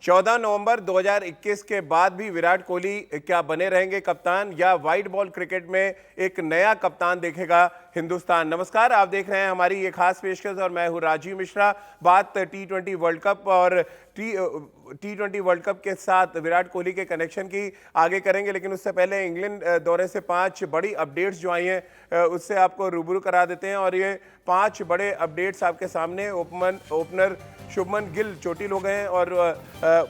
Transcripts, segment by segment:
14 नवंबर 2021 के बाद भी विराट कोहली क्या बने रहेंगे कप्तान या व्हाइट बॉल क्रिकेट में एक नया कप्तान देखेगा हिंदुस्तान। नमस्कार, आप देख रहे हैं हमारी ये खास पेशकश और मैं हूं राजीव मिश्रा। बात टी20 वर्ल्ड कप और टी20 वर्ल्ड कप के साथ विराट कोहली के कनेक्शन की आगे करेंगे, लेकिन उससे पहले इंग्लैंड दौरे से 5 बड़ी अपडेट्स जो आई हैं उससे आपको रूबरू करा देते हैं। और ये 5 बड़े अपडेट्स आपके सामने। ओपनर शुभमन गिल चोटिल हो गए हैं और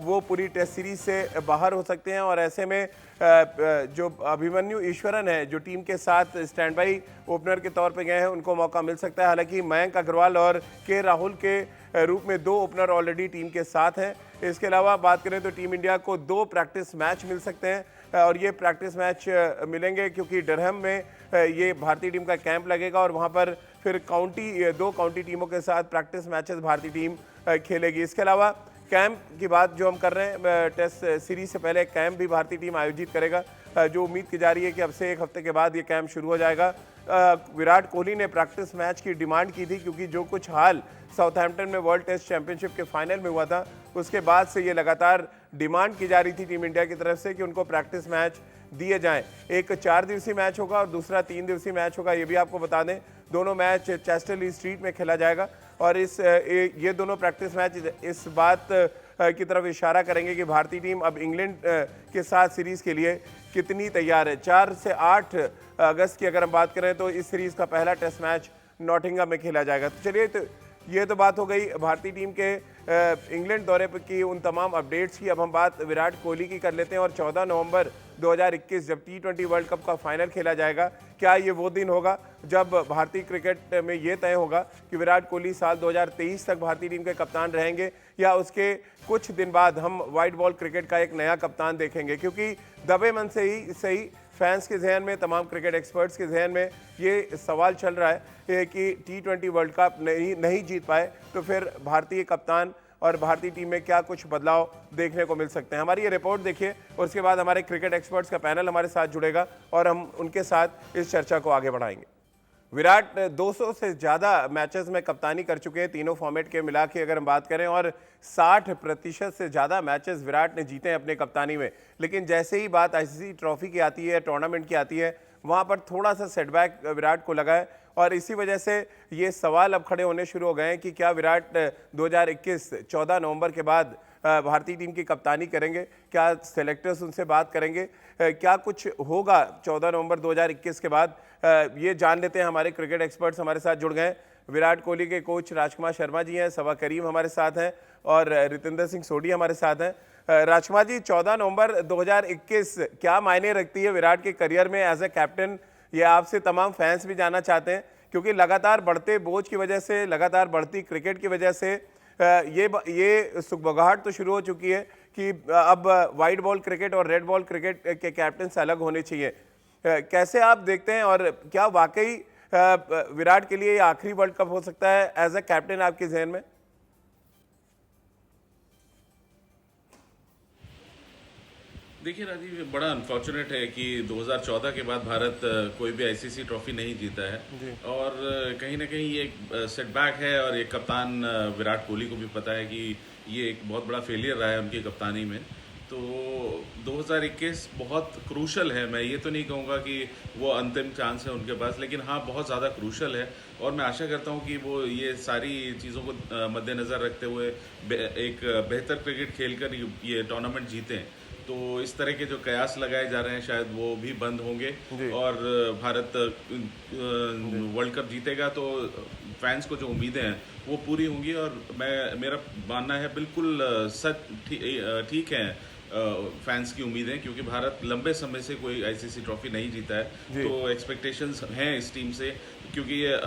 वो पूरी टेस्ट सीरीज से बाहर हो सकते हैं। और ऐसे में जो अभिमन्यु ईश्वरन है जो टीम के साथ स्टैंड बाई ओपनर के तौर पे गए हैं, उनको मौका मिल सकता है। हालांकि मयंक अग्रवाल और के राहुल के रूप में 2 ओपनर ऑलरेडी टीम के साथ हैं। इसके अलावा बात करें तो टीम इंडिया को 2 प्रैक्टिस मैच मिल सकते हैं और ये प्रैक्टिस मैच मिलेंगे क्योंकि डरहम में ये भारतीय टीम का कैंप लगेगा और वहाँ पर फिर 2 काउंटी टीमों के साथ प्रैक्टिस मैचेस भारतीय टीम खेलेगी। इसके अलावा कैंप की बात जो हम कर रहे हैं, टेस्ट सीरीज से पहले कैंप भी भारतीय टीम आयोजित करेगा, जो उम्मीद की जा रही है कि अब से 1 हफ्ते के बाद ये कैंप शुरू हो जाएगा। विराट कोहली ने प्रैक्टिस मैच की डिमांड की थी क्योंकि जो कुछ हाल साउथहैम्पटन में वर्ल्ड टेस्ट चैंपियनशिप के फाइनल में हुआ था, उसके बाद से ये लगातार डिमांड की जा रही थी टीम इंडिया की तरफ से कि उनको प्रैक्टिस मैच दिए जाएं। एक 4 दिवसीय मैच होगा और दूसरा 3 दिवसीय मैच होगा। ये भी आपको बता दें, दोनों मैच चेस्टर स्ट्रीट में खेला जाएगा और ये दोनों प्रैक्टिस मैच इस बात की तरफ इशारा करेंगे कि भारतीय टीम अब इंग्लैंड के साथ सीरीज के लिए कितनी तैयार है। 4 से 8 अगस्त की अगर हम बात करें तो इस सीरीज का पहला टेस्ट मैच नॉटिंघम में खेला जाएगा। तो चलिए, तो ये तो बात हो गई भारतीय टीम के इंग्लैंड दौरे पर की उन तमाम अपडेट्स की। अब हम बात विराट कोहली की कर लेते हैं। और 14 नवंबर 2021 जब टी20 वर्ल्ड कप का फाइनल खेला जाएगा, क्या ये वो दिन होगा जब भारतीय क्रिकेट में ये तय होगा कि विराट कोहली साल 2023 तक भारतीय टीम के कप्तान रहेंगे या उसके कुछ दिन बाद हम व्हाइट बॉल क्रिकेट का एक नया कप्तान देखेंगे? क्योंकि दबे मन से ही सही फैंस के जहन में, तमाम क्रिकेट एक्सपर्ट्स के जहन में ये सवाल चल रहा है कि टी20 वर्ल्ड कप नहीं जीत पाए तो फिर भारतीय कप्तान और भारतीय टीम में क्या कुछ बदलाव देखने को मिल सकते हैं। हमारी ये रिपोर्ट देखिए और उसके बाद हमारे क्रिकेट एक्सपर्ट्स का पैनल हमारे साथ जुड़ेगा और हम उनके साथ इस चर्चा को आगे बढ़ाएंगे। विराट 200 से ज़्यादा मैचेस में कप्तानी कर चुके हैं, तीनों फॉर्मेट के मिला के अगर हम बात करें, और 60% से ज़्यादा मैचेस विराट ने जीते हैं अपने कप्तानी में। लेकिन जैसे ही बात आईसीसी ट्रॉफी की आती है, टूर्नामेंट की आती है, वहाँ पर थोड़ा सा सेटबैक विराट को लगा है और इसी वजह से ये सवाल अब खड़े होने शुरू हो गए हैं कि क्या विराट 2021 14 नवंबर के बाद भारतीय टीम की कप्तानी करेंगे? क्या सेलेक्टर्स उनसे बात करेंगे? क्या कुछ होगा 14 नवंबर 2021 के बाद? ये जान लेते हैं। हमारे क्रिकेट एक्सपर्ट्स हमारे साथ जुड़ गए। विराट कोहली के कोच राजकुमार शर्मा जी हैं, सबा करीम हमारे साथ हैं और रितेंद्र सिंह सोढी हमारे साथ हैं। राजकुमार जी, 14 नवंबर 2021 क्या मायने रखती है विराट के करियर में एज ए कैप्टन? ये आपसे तमाम फैंस भी जानना चाहते हैं क्योंकि लगातार बढ़ते बोझ की वजह से, लगातार बढ़ती क्रिकेट की वजह से ये सुगबुगाहट तो शुरू हो चुकी है कि अब वाइट बॉल क्रिकेट और रेड बॉल क्रिकेट के कैप्टन से अलग होने चाहिए। कैसे आप देखते हैं और क्या वाकई विराट के लिए ये आखिरी वर्ल्ड कप हो सकता है एज ए कैप्टन आपके जहन में? देखिए राजीव, ये बड़ा अनफॉर्चुनेट है कि 2014 के बाद भारत कोई भी आईसीसी ट्रॉफी नहीं जीता है और कहीं ना कहीं ये एक सेटबैक है और ये कप्तान विराट कोहली को भी पता है कि ये एक बहुत बड़ा फेलियर रहा है उनकी कप्तानी में। तो 2021 बहुत क्रूशल है। मैं ये तो नहीं कहूँगा कि वो अंतिम चांस है उनके पास, लेकिन हाँ बहुत ज़्यादा क्रूशल है और मैं आशा करता हूँ कि वो ये सारी चीज़ों को मद्देनज़र रखते हुए एक बेहतर क्रिकेट खेलकर ये टूर्नामेंट जीतें। तो इस तरह के जो कयास लगाए जा रहे हैं शायद वो भी बंद होंगे और भारत वर्ल्ड कप जीतेगा तो फैंस को जो उम्मीदें हैं वो पूरी होंगी। और मेरा मानना है बिल्कुल ठीक है फैंस की उम्मीदें, क्योंकि भारत लंबे समय से कोई आईसीसी ट्रॉफी नहीं जीता है। तो एक्सपेक्टेशंस हैं इस टीम से, क्योंकि ये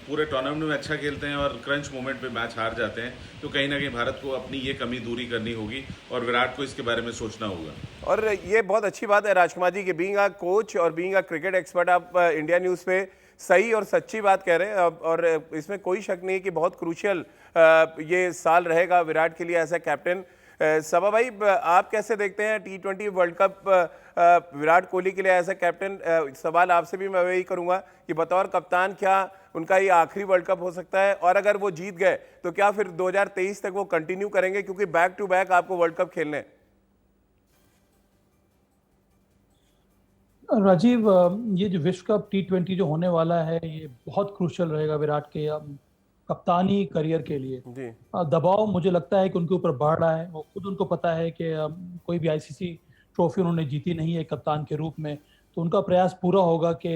पूरे टूर्नामेंट में अच्छा खेलते हैं और क्रंच मोमेंट पे मैच हार जाते हैं। तो कहीं ना कहीं भारत को अपनी ये कमी दूरी करनी होगी और विराट को इसके बारे में सोचना होगा। और ये बहुत अच्छी बात है राजकुमार जी कि बीइंग अ कोच और बीइंग अ क्रिकेट एक्सपर्ट आप इंडिया न्यूज़ पे सही और सच्ची बात कह रहे हैं और इसमें कोई शक नहीं है कि बहुत क्रूशियल ये साल रहेगा विराट के लिए एज ए कैप्टन। सबा भाई, आप कैसे देखते हैं टी20 वर्ल्ड कप विराट कोहली के लिए एज ए कैप्टन? सवाल आपसे भी मैं वही करूंगा कि बतौर कप्तान क्या उनका ये आखिरी वर्ल्ड कप हो सकता है? और अगर वो जीत गए तो क्या फिर 2023 तक वो कंटिन्यू करेंगे, क्योंकि बैक टू बैक आपको वर्ल्ड कप खेलने हैं? राजीव, ये जो विश्व कप T20 जो होने वाला है, ये बहुत क्रूशियल रहेगा विराट के कप्तानी करियर के लिए। जी। दबाव मुझे लगता है कि उनके ऊपर बढ़ रहा है। वो खुद उनको पता है कि कोई भी आईसीसी ट्रॉफी उन्होंने जीती नहीं है कप्तान के रूप में, तो उनका प्रयास पूरा होगा कि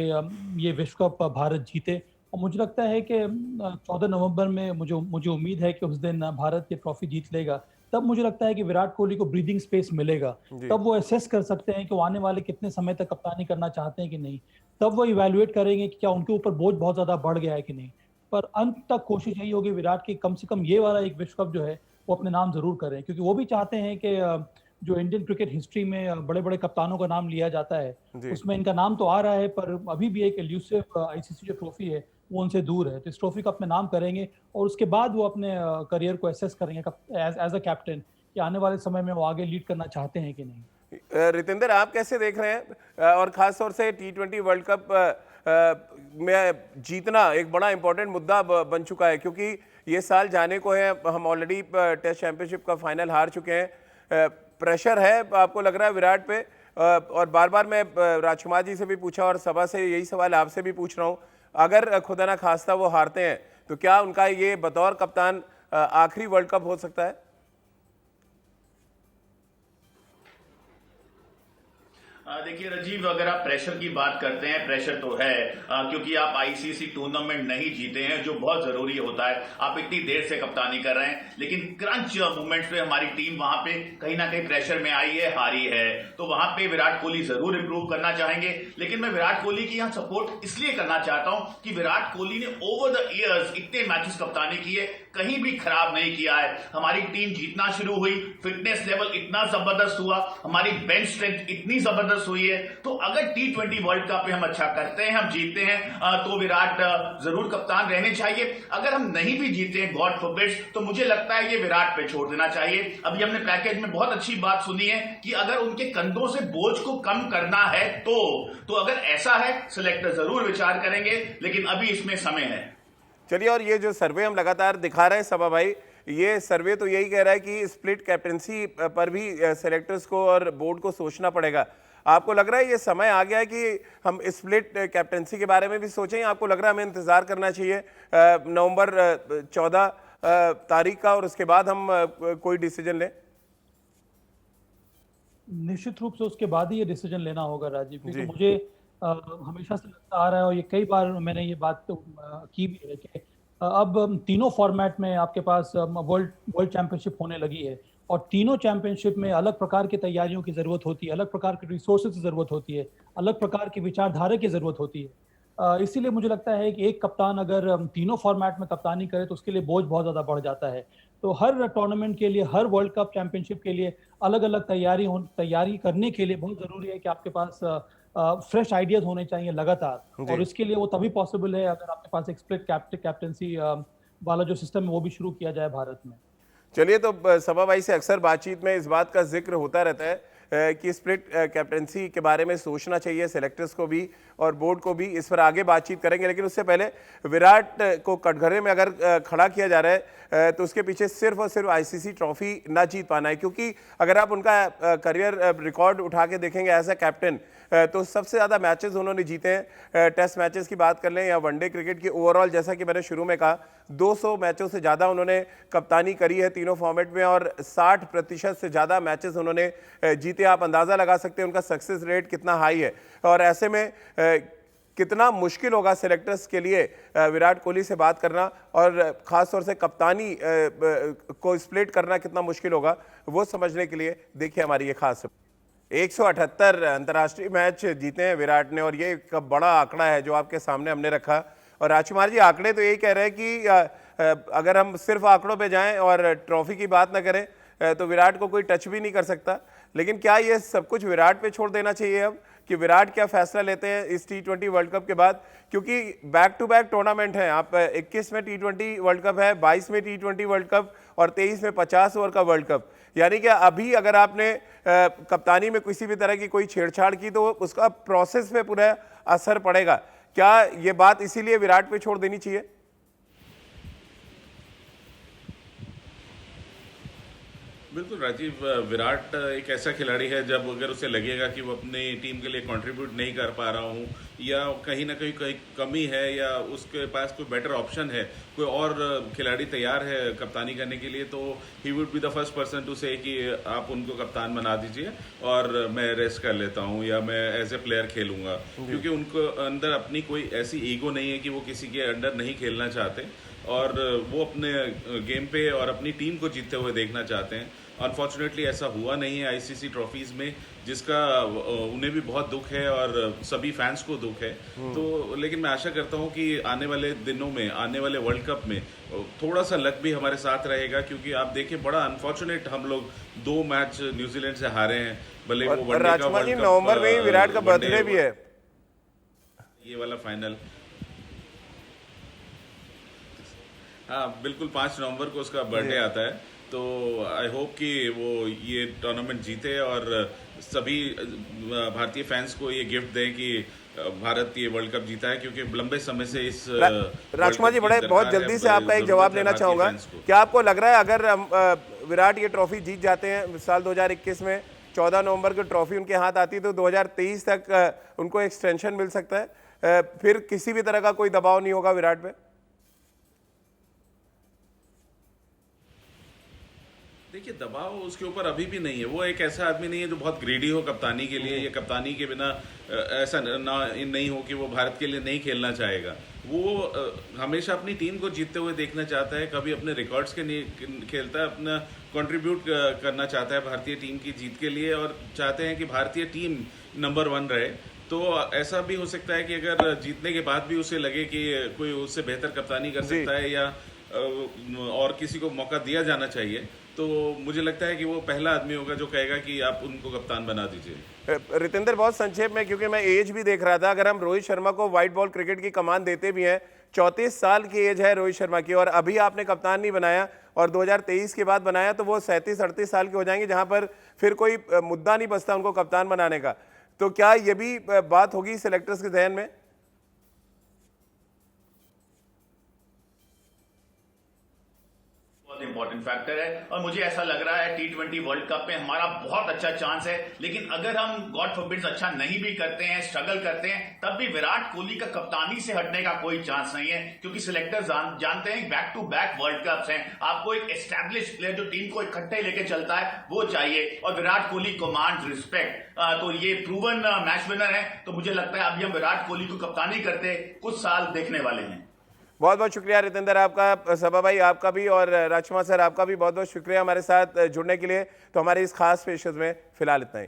ये विश्व कप भारत जीते। और मुझे लगता है कि 14 नवंबर में मुझे उम्मीद है कि उस दिन भारत ये ट्रॉफी जीत लेगा। तब मुझे लगता है कि विराट कोहली को ब्रीदिंग स्पेस मिलेगा। तब वो असेस कर सकते हैं कि वो आने वाले कितने समय तक कप्तानी करना चाहते हैं कि नहीं। तब वो इवैल्यूएट करेंगे कि क्या उनके ऊपर बोझ बहुत ज्यादा बढ़ गया है कि नहीं। पर अंत तक कोशिश यही होगी विराट की, कम से कम ये वाला एक विश्व कप जो है वो अपने नाम जरूर करें, क्योंकि वो भी चाहते हैं कि जो इंडियन क्रिकेट हिस्ट्री में बड़े बड़े कप्तानों का नाम लिया जाता है, उसमें इनका नाम तो आ रहा है, पर अभी भी एक एल्यूसिव आईसीसी जो ट्रॉफी है वो उनसे दूर है। तो इस ट्रॉफी का अपने नाम करेंगे और उसके बाद वो अपने करियर को एसेस करेंगे एज अ कैप्टन कि आने वाले समय में वो आगे लीड करना चाहते हैं कि नहीं। रितेंद्र, आप कैसे देख रहे हैं? और खास तौर से T20 वर्ल्ड कप में जीतना एक बड़ा इंपॉर्टेंट मुद्दा बन चुका है, क्योंकि ये साल जाने को है, हम ऑलरेडी टेस्ट चैंपियनशिप का फाइनल हार चुके हैं। प्रेशर है आपको लग रहा है विराट पे? और बार बार मैं राजकुमार जी से भी पूछा और सभा से यही सवाल आपसे भी पूछ रहा हूँ, अगर खुदा ना खास्ता वो हारते हैं तो क्या उनका ये बतौर कप्तान आखिरी वर्ल्ड कप हो सकता है? देखिए राजीव, अगर आप प्रेशर की बात करते हैं, प्रेशर तो है, क्योंकि आप आईसीसी टूर्नामेंट नहीं जीते हैं, जो बहुत जरूरी होता है। आप इतनी देर से कप्तानी कर रहे हैं, लेकिन क्रंच मोमेंट्स पे हमारी टीम वहां पे कहीं ना कहीं प्रेशर में आई है, हारी है। तो वहां पे विराट कोहली जरूर इंप्रूव करना चाहेंगे, लेकिन मैं विराट कोहली की यहाँ सपोर्ट इसलिए करना चाहता हूं कि विराट कोहली ने ओवर द ईयर्स इतने मैचेस कप्तानी की है, कहीं भी खराब नहीं किया है। हमारी टीम जीतना शुरू हुई, फिटनेस लेवल इतना जबरदस्त हुआ, हमारी बेंच स्ट्रेंथ इतनी जबरदस्त हुई है। तो अगर T20 वर्ल्ड कप में हम अच्छा करते हैं, हम जीतते हैं, तो विराट जरूर कप्तान रहने चाहिए। अगर हम नहीं भी जीते हैं, गॉड फॉरबिड, तो मुझे लगता है ये विराट पे छोड़ देना चाहिए। अभी हमने पैकेज में बहुत अच्छी बात सुनी है कि अगर उनके कंधों से बोझ को कम करना है तो अगर ऐसा है, सिलेक्टर जरूर विचार करेंगे, लेकिन अभी इसमें समय है। चलिए, और ये जो सर्वे हम लगातार दिखा रहे हैं सभा भाई, ये सर्वे तो यही कह रहा है कि स्प्लिट कैप्टनसी पर भी सेलेक्टर्स को और बोर्ड को सोचना पड़ेगा। आपको लग रहा है ये समय आ गया है कि हम स्प्लिट कैप्टनसी के बारे में भी सोचें? आपको लग रहा है हमें इंतजार करना चाहिए नवंबर 14 तारीख का और उसके बाद हम कोई डिसीजन लें? निश्चित रूप से उसके बाद ही ये डिसीजन लेना होगा राजीव, क्योंकि मुझे हमेशा से लगता आ रहा है, और ये कई बार मैंने ये बात तो की भी है कि अब तीनों फॉर्मेट में आपके पास वर्ल्ड चैंपियनशिप होने लगी है, और तीनों चैंपियनशिप में अलग प्रकार की तैयारियों की जरूरत होती है, अलग प्रकार के रिसोर्सेज की जरूरत होती है, अलग प्रकार की विचारधारा की जरूरत होती है। इसीलिए मुझे लगता है कि एक कप्तान अगर तीनों फॉर्मेट में कप्तानी करे तो उसके लिए बोझ बहुत ज्यादा बढ़ जाता है। तो हर टूर्नामेंट के लिए, हर वर्ल्ड कप चैंपियनशिप के लिए अलग अलग तैयारी करने के लिए बहुत जरूरी है कि आपके पास फ्रेश आइडियाज होने चाहिए लगातार, और इसके लिए वो तभी पॉसिबल है अगर आपके पास एक स्प्लिट कैप्टनसी वाला जो सिस्टम है वो भी शुरू किया जाए भारत में। चलिए, तो सभा भाई से अक्सर बातचीत में इस बात का जिक्र होता रहता है कि स्प्लिट कैप्टनसी के बारे में सोचना चाहिए सेलेक्टर्स को भी और बोर्ड को भी। इस पर आगे बातचीत करेंगे, लेकिन उससे पहले विराट को कटघरे में अगर खड़ा किया जा रहा है तो उसके पीछे सिर्फ और सिर्फ आईसीसी ट्रॉफी ना जीत पाना है, क्योंकि अगर आप उनका करियर रिकॉर्ड उठा के देखेंगे एज अ कैप्टन तो सबसे ज़्यादा मैचेस उन्होंने जीते हैं। टेस्ट मैचेस की बात कर लें या वनडे क्रिकेट की ओवरऑल, जैसा कि मैंने शुरू में कहा, 200 मैचों से ज़्यादा उन्होंने कप्तानी करी है तीनों फॉर्मेट में, और 60% से ज़्यादा मैचेस उन्होंने जीते। आप अंदाज़ा लगा सकते हैं उनका सक्सेस रेट कितना हाई है, और ऐसे में कितना मुश्किल होगा सेलेक्टर्स के लिए विराट कोहली से बात करना, और ख़ासतौर से कप्तानी को स्प्लिट करना कितना मुश्किल होगा, वो समझने के लिए देखिए हमारी ये खास 178 अंतर्राष्ट्रीय मैच जीते हैं विराट ने, और ये एक बड़ा आंकड़ा है जो आपके सामने हमने रखा। और राजकुमार जी, आंकड़े तो यही कह रहे हैं कि अगर हम सिर्फ आंकड़ों पे जाएं और ट्रॉफी की बात ना करें तो विराट को कोई टच भी नहीं कर सकता। लेकिन क्या ये सब कुछ विराट पे छोड़ देना चाहिए अब, कि विराट क्या फैसला लेते हैं इस T20 वर्ल्ड कप के बाद? क्योंकि बैक टू बैक टूर्नामेंट हैं, आप 21 में T20 वर्ल्ड कप है, 22 में T20 वर्ल्ड कप और 23 में 50 ओवर का वर्ल्ड कप। यानी कि अभी अगर आपने कप्तानी में किसी भी तरह की कोई छेड़छाड़ की तो उसका प्रोसेस पे पूरा असर पड़ेगा। क्या ये बात इसीलिए विराट पे छोड़ देनी चाहिए? बिल्कुल राजीव, विराट एक ऐसा खिलाड़ी है, जब अगर उसे लगेगा कि वो अपनी टीम के लिए कंट्रीब्यूट नहीं कर पा रहा हूँ या कहीं ना कहीं कमी है या उसके पास कोई बेटर ऑप्शन है, कोई और खिलाड़ी तैयार है कप्तानी करने के लिए, तो he would be the first person to say कि आप उनको कप्तान बना दीजिए और मैं रेस्ट कर लेता हूँ या मैं एज ए प्लेयर खेलूंगा। क्योंकि उनको अंदर अपनी कोई ऐसी ईगो नहीं है कि वो किसी के अंडर नहीं खेलना चाहते और वो अपने गेम पे और अपनी टीम को जीतते हुए देखना चाहते हैं। अनफॉर्चुनेटली ऐसा हुआ नहीं है आईसीसी ट्रॉफीज में, जिसका उन्हें भी बहुत दुख है और सभी फैंस को दुख है। तो लेकिन मैं आशा करता हूं कि आने वाले दिनों में, आने वाले वर्ल्ड कप में थोड़ा सा लक भी हमारे साथ रहेगा, क्योंकि आप देखिए बड़ा अनफॉर्चुनेट हम लोग 2 मैच न्यूजीलैंड से हारे हैं। भले वो वनडे का राजकुमार जी, वर्ल्ड कप, नवंबर में ही विराट का वनडे बर्थडे भी है। ये वाला फाइनल, हाँ बिल्कुल 5 नवंबर को उसका बर्थडे आता है। तो आई होप कि वो ये टूर्नामेंट जीते और सभी भारतीय फैंस को ये गिफ्ट दें कि भारत ये वर्ल्ड कप जीता है, क्योंकि लंबे समय से इस राजकुमार जी, बहुत जल्दी से आपका एक जवाब लेना चाहूंगा। क्या आपको लग रहा है अगर विराट ये ट्रॉफी जीत जाते हैं साल 2021 में, 14 नवंबर को ट्रॉफी उनके हाथ आती है, तो 2023 तक उनको एक्सटेंशन मिल सकता है, फिर किसी भी तरह का कोई दबाव नहीं होगा विराट पे? देखिए, दबाव उसके ऊपर अभी भी नहीं है। वो एक ऐसा आदमी नहीं है जो बहुत ग्रीडी हो कप्तानी के लिए, या कप्तानी के बिना ऐसा नहीं हो कि वो भारत के लिए नहीं खेलना चाहेगा। वो हमेशा अपनी टीम को जीतते हुए देखना चाहता है, कभी अपने रिकॉर्ड्स के नहीं खेलता है, अपना कंट्रीब्यूट करना चाहता है भारतीय टीम की जीत के लिए, और चाहते हैं कि भारतीय टीम नंबर 1 रहे। तो ऐसा भी हो सकता है कि अगर जीतने के बाद भी उसे लगे कि कोई उससे बेहतर कप्तानी कर सकता है या और किसी को मौका दिया जाना चाहिए, तो मुझे लगता है कि वो पहला आदमी होगा जो कहेगा कि आप उनको कप्तान बना दीजिए। रितेंद्र, बहुत संक्षेप में, क्योंकि मैं एज भी देख रहा था, अगर हम रोहित शर्मा को व्हाइट बॉल क्रिकेट की कमान देते भी हैं, 34 साल की एज है रोहित शर्मा की, और अभी आपने कप्तान नहीं बनाया और 2023 के बाद बनाया, तो वो 37-38 साल के हो जाएंगे, जहां पर फिर कोई मुद्दा नहीं बचता उनको कप्तान बनाने का। तो क्या ये भी बात होगी सिलेक्टर्स के जहन में? इंपॉर्टेंट फैक्टर है, और मुझे ऐसा लग रहा है T20 वर्ल्ड कप में हमारा बहुत अच्छा चांस है। लेकिन अगर हम गॉड फॉरबिड अच्छा नहीं भी करते हैं, स्ट्रगल करते हैं, तब भी विराट कोहली का कप्तानी से हटने का कोई चांस नहीं है, क्योंकि सिलेक्टर्स जानते हैं back to back world cups हैं, आपको एक एस्टैब्लिश प्लेयर जो टीम को इकट्ठे लेके चलता है वो चाहिए, और विराट कोहली कमांड्स रिस्पेक्ट। तो ये प्रूवन मैच विनर है। तो मुझे लगता है अभी हम विराट कोहली को कप्तानी करते कुछ साल देखने वाले हैं। बहुत बहुत शुक्रिया रितेंद्र आपका, सभा भाई आपका भी, और राजकुमार सर आपका भी बहुत बहुत शुक्रिया हमारे साथ जुड़ने के लिए। तो हमारे इस खास पेशकश में फिलहाल इतना ही।